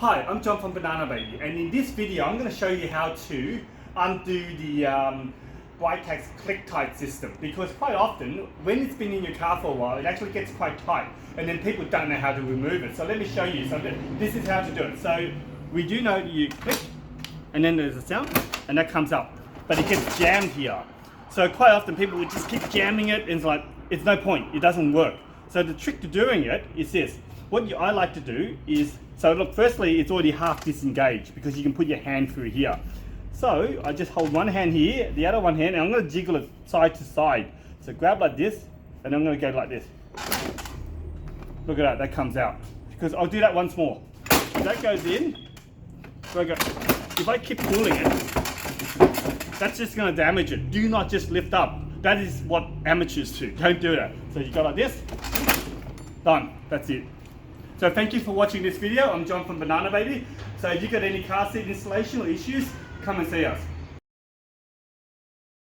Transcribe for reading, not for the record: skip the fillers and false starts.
Hi, I'm John from Banana Baby, and in this video I'm going to show you how to undo the Britax Clicktight system, because quite often when it's been in your car for a while it actually gets quite tight and then people don't know how to remove it. So let me show you. So this is how to do it. So we do know that you click and then there's a sound and that comes up, but it gets jammed here. So quite often people would just keep jamming it and it's like, it's no point, it doesn't work. So the trick to doing it is this. What I like to do is, so look, firstly it's already half disengaged because you can put your hand through here. So I just hold one hand here, the other one hand, and I'm going to jiggle it side to side. So grab like this, and I'm going to go like this. Look at that, that comes out. Because I'll do that once more. That goes in. So I go, if I keep pulling it, that's just going to damage it. Do not just lift up. That is what amateurs do. Don't do that. So you go like this. Done. That's it. So thank you for watching this video. I'm John from Banana Baby. So if you've got any car seat installation or issues, come and see us.